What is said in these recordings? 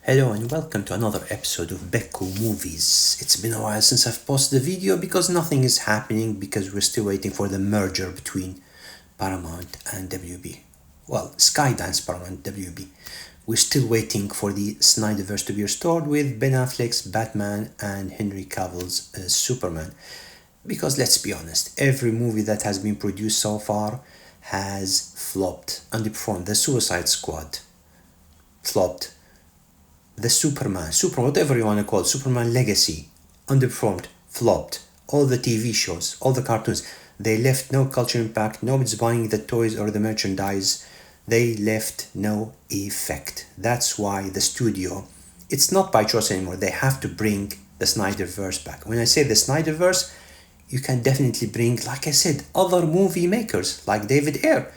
Hello and welcome to another episode of Becco Movies. It's been a while since I've posted a video because nothing is happening because we're still waiting for the merger between Paramount and WB. Well, Skydance Paramount WB. We're still waiting for the Snyderverse to be restored with Ben Affleck's Batman and Henry Cavill's Superman. Because let's be honest, every movie that has been produced so far has flopped, underperformed. The Suicide Squad flopped. The Superman, whatever you want to call it, Superman Legacy, underperformed, flopped. All the TV shows, all the cartoons, they left no cultural impact. Nobody's buying the toys or the merchandise. They left no effect. That's why the studio, it's not by choice anymore. They have to bring the Snyderverse back. When I say the Snyderverse, you can definitely bring, like I said, other movie makers like David Ayer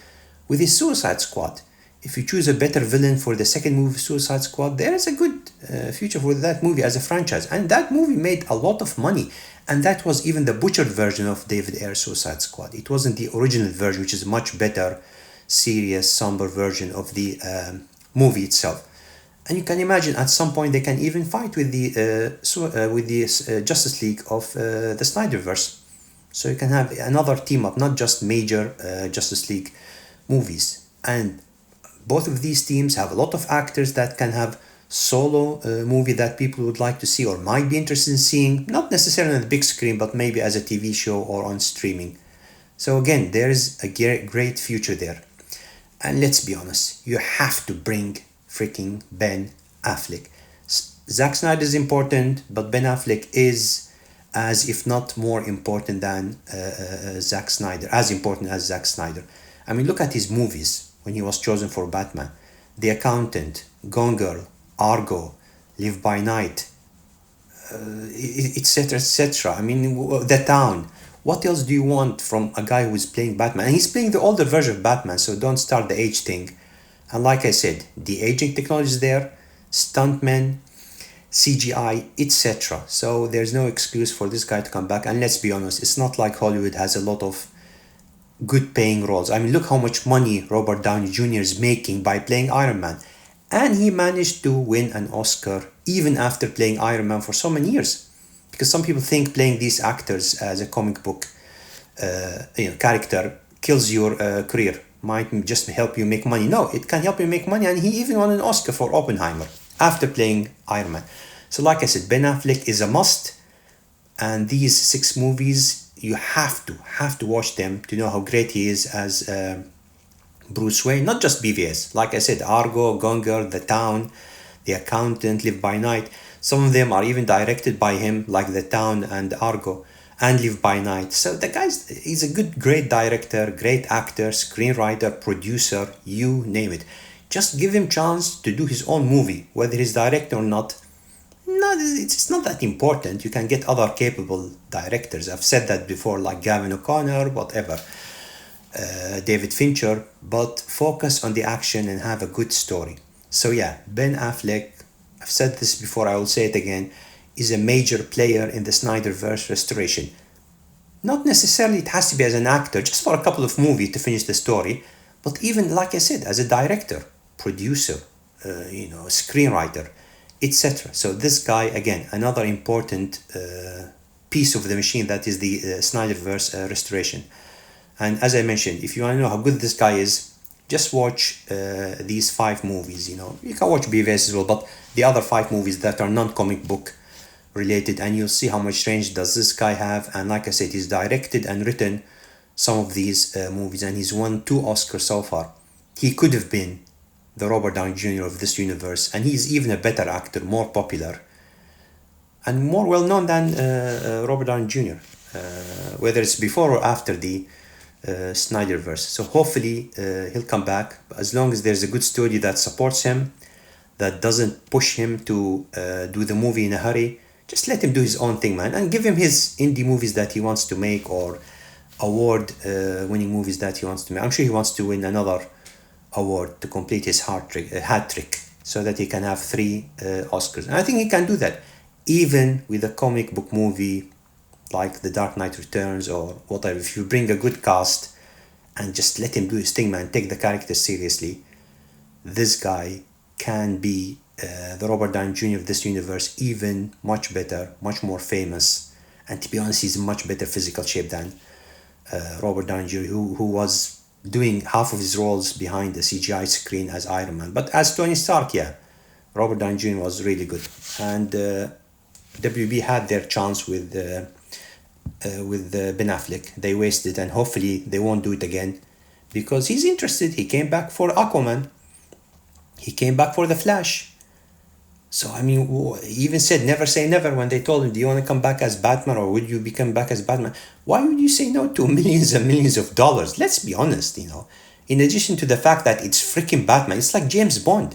with his Suicide Squad. If you choose a better villain for the second movie, Suicide Squad, there is a good future for that movie as a franchise. And that movie made a lot of money. And that was even the butchered version of David Ayer's Suicide Squad. It wasn't the original version, which is a much better, serious, somber version of the movie itself. And you can imagine at some point they can even fight with the Justice League of the Snyderverse. So you can have another team up, not just major Justice League movies. And both of these teams have a lot of actors that can have solo movie that people would like to see or might be interested in seeing, not necessarily on the big screen, but maybe as a TV show or on streaming. So again, there is a great future there. And let's be honest, you have to bring freaking Ben Affleck. Zack Snyder is important, but Ben Affleck is as if not more important than Zack Snyder, as important as Zack Snyder. I mean, look at his movies when he was chosen for Batman. The Accountant, Gone Girl, Argo, Live by Night, etc., etc. I mean, The Town. What else do you want from a guy who is playing Batman? And he's playing the older version of Batman, so don't start the age thing. And like I said, the aging technology is there, stuntmen, CGI, etc. So there's no excuse for this guy to come back. And let's be honest, it's not like Hollywood has a lot of good paying roles. I mean, look how much money Robert Downey Jr. is making by playing Iron Man. And he managed to win an Oscar even after playing Iron Man for so many years. Because some people think playing these actors as a comic book character kills your career, might just help you make money. No, it can help you make money. And he even won an Oscar for Oppenheimer after playing Iron Man. So like I said, Ben Affleck is a must. And these 6 movies, you have to watch them to know how great he is as Bruce Wayne, not just BVS. Like I said, Argo, Gone Girl, The Town, The Accountant, Live by Night. Some of them are even directed by him, like The Town and Argo, and Live by Night. So the guy's, he's a great director, great actor, screenwriter, producer, you name it. Just give him chance to do his own movie, whether he's director or not. No, it's not that important. You can get other capable directors. I've said that before, like Gavin O'Connor, whatever, David Fincher, but focus on the action and have a good story. So yeah, Ben Affleck, I've said this before, I will say it again, is a major player in the Snyderverse restoration. Not necessarily it has to be as an actor, just for a couple of movies to finish the story, but even, like I said, as a director, producer, screenwriter, etc. So this guy, again, another important piece of the machine that is the Snyderverse restoration. And as I mentioned, if you want to know how good this guy is, just watch these 5 movies. You can watch BVS as well, but the other 5 movies that are non-comic book related, and you'll see how much range does this guy have. And like I said, he's directed and written some of these movies, and he's won 2 Oscars so far. He could have been the Robert Downey Jr. of this universe, and he's even a better actor, more popular, and more well known than Robert Downey Jr., whether it's before or after the Snyderverse. So hopefully he'll come back, as long as there's a good studio that supports him, that doesn't push him to do the movie in a hurry. Just let him do his own thing, man, and give him his indie movies that he wants to make, or award winning movies that he wants to make. I'm sure he wants to win another award to complete his hat trick, so that he can have 3 Oscars. And I think he can do that, even with a comic book movie like The Dark Knight Returns or whatever. If you bring a good cast and just let him do his thing, man, take the character seriously, this guy can be the Robert Downey Jr. of this universe even much better, much more famous, and to be honest, he's in much better physical shape than Robert Downey Jr., who was doing half of his roles behind the CGI screen as Iron Man. But as Tony Stark, yeah, Robert Downey Jr. was really good, and WB had their chance with Ben Affleck. They wasted, and hopefully they won't do it again, because he's interested. He came back for Aquaman. He came back for The Flash. So, I mean, he even said never say never when they told him, do you want to come back as Batman or will you become back as Batman? Why would you say no to millions and millions of dollars? Let's be honest, In addition to the fact that it's freaking Batman, it's like James Bond.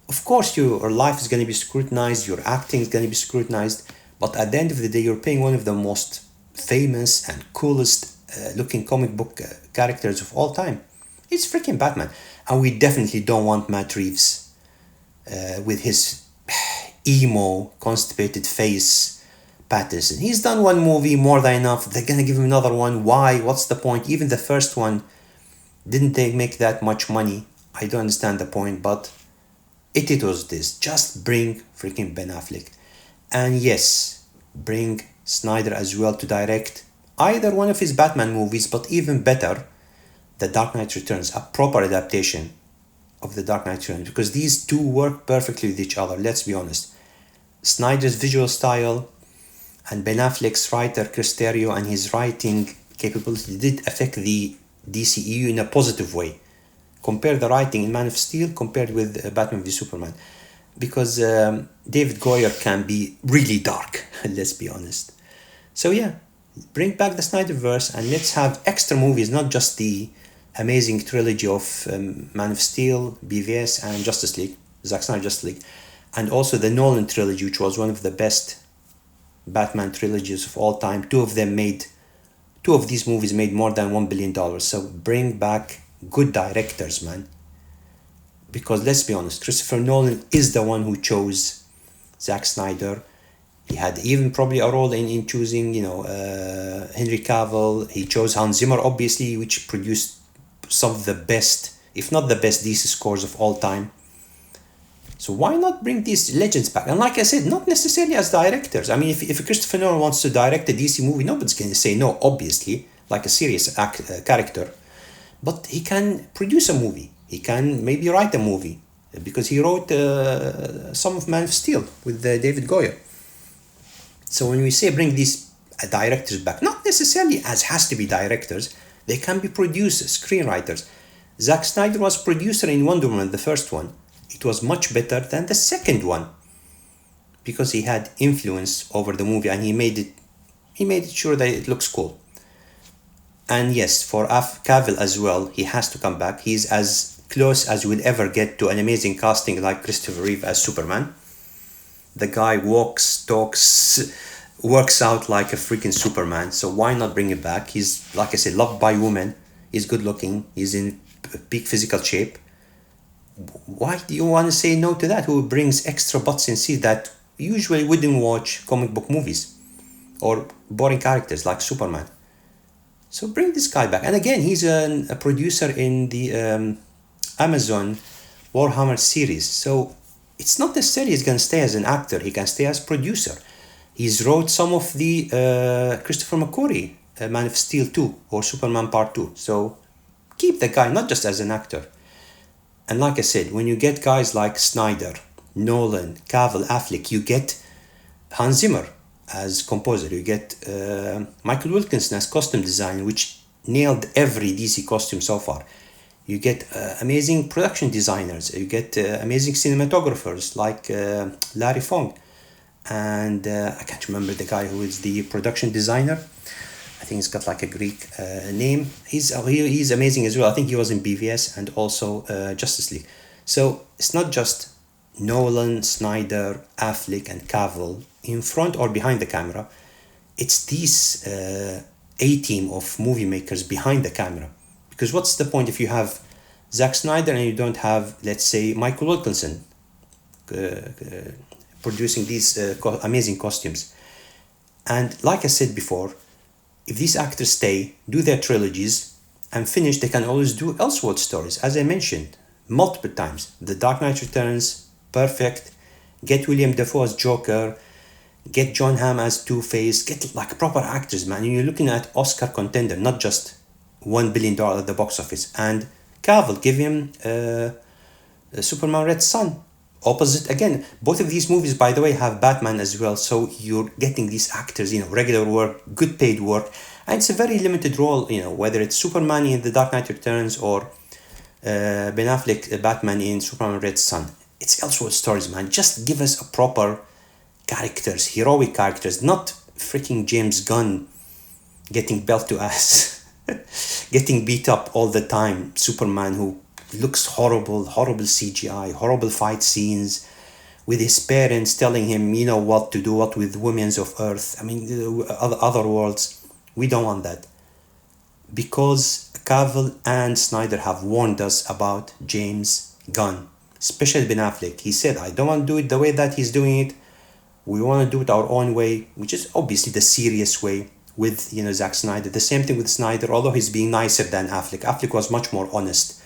Of course, your life is going to be scrutinized, your acting is going to be scrutinized, but at the end of the day, you're playing one of the most famous and coolest looking comic book characters of all time. It's freaking Batman. And we definitely don't want Matt Reeves with his emo, constipated face Patterson. He's done one movie, more than enough. They're gonna give him another one. Why? What's the point? Even the first one, didn't they make that much money? I don't understand the point, but it was this. Just bring freaking Ben Affleck. And yes, bring Snyder as well to direct either one of his Batman movies, but even better, The Dark Knight Returns, a proper adaptation of The Dark Knight Returns, because these two work perfectly with each other, let's be honest. Snyder's visual style and Ben Affleck's writer Chris Terrio and his writing capability did affect the DCEU in a positive way. Compare the writing in Man of Steel compared with Batman v Superman, because David Goyer can be really dark, let's be honest. So yeah, bring back the Snyderverse and let's have extra movies, not just the amazing trilogy of Man of Steel, BVS, and Justice League, Zack Snyder Justice League, and also the Nolan trilogy, which was one of the best Batman trilogies of all time. Two of these movies made more than $1 billion. So bring back good directors, man. Because let's be honest, Christopher Nolan is the one who chose Zack Snyder. He had even probably a role in choosing, Henry Cavill. He chose Hans Zimmer, obviously, which produced some of the best, if not the best, DC scores of all time. So why not bring these legends back? And like I said, not necessarily as directors. I mean, if Christopher Nolan wants to direct a DC movie, nobody's going to say no, obviously, like a serious character. But he can produce a movie. He can maybe write a movie, because he wrote some of Man of Steel with David Goyer. So when we say bring these directors back, not necessarily as has to be directors, they can be producers, screenwriters. Zack Snyder was producer in Wonder Woman, the first one. It was much better than the second one, because he had influence over the movie and he made it sure that it looks cool. And yes, for Cavill as well, he has to come back. He's as close as we'll ever get to an amazing casting like Christopher Reeve as Superman. The guy walks, talks, works out like a freaking Superman. So why not bring him back? He's, like I said, loved by women. He's good looking. He's in peak physical shape. Why do you want to say no to that? Who brings extra butts and seats that usually wouldn't watch comic book movies or boring characters like Superman? So bring this guy back. And again, he's a producer in the Amazon Warhammer series. So it's not necessarily he's going to stay as an actor. He can stay as producer. He's wrote some of the Christopher McQuarrie, Man of Steel 2 or Superman Part 2. So keep the guy, not just as an actor. And like I said, when you get guys like Snyder, Nolan, Cavill, Affleck, you get Hans Zimmer as composer. You get Michael Wilkinson as costume designer, which nailed every DC costume so far. You get amazing production designers. You get amazing cinematographers like Larry Fong. And I can't remember the guy who is the production designer. I think he's got like a Greek name. He's amazing as well. I think he was in BVS and also Justice League. So it's not just Nolan, Snyder, Affleck, and Cavill in front or behind the camera. It's these A-team of movie makers behind the camera. Because what's the point if you have Zack Snyder and you don't have, let's say, Michael Wilkinson producing these amazing costumes? And like I said before, if these actors stay, do their trilogies, and finish, they can always do Elseworld stories. As I mentioned multiple times, The Dark Knight Returns, perfect. Get William Dafoe as Joker. Get John Hamm as Two-Face. Get like proper actors, man. You're looking at Oscar contender, not just $1 billion at the box office. And Cavill, give him Superman Red Son. Opposite again. Both of these movies, by the way, have Batman as well. So you're getting these actors, regular work, good paid work. And it's a very limited role, whether it's Superman in The Dark Knight Returns or Ben Affleck Batman in Superman Red Son. It's Elseworld stories, man. Just give us a proper characters, heroic characters, not freaking James Gunn getting belt to ass, getting beat up all the time. Superman who looks horrible CGI, horrible fight scenes with his parents telling him, what to do, what with women of Earth. I mean, other worlds. We don't want that. Because Cavill and Snyder have warned us about James Gunn, especially Ben Affleck. He said, I don't want to do it the way that he's doing it. We want to do it our own way, which is obviously the serious way with, Zack Snyder. The same thing with Snyder, although he's being nicer than Affleck. Affleck was much more honest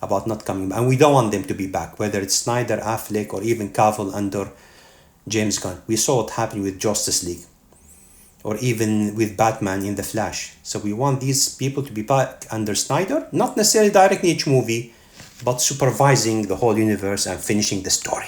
about not coming back. And we don't want them to be back, whether it's Snyder, Affleck, or even Cavill under James Gunn. We saw what happened with Justice League, or even with Batman in The Flash. So we want these people to be back under Snyder, not necessarily directing each movie, but supervising the whole universe and finishing the story.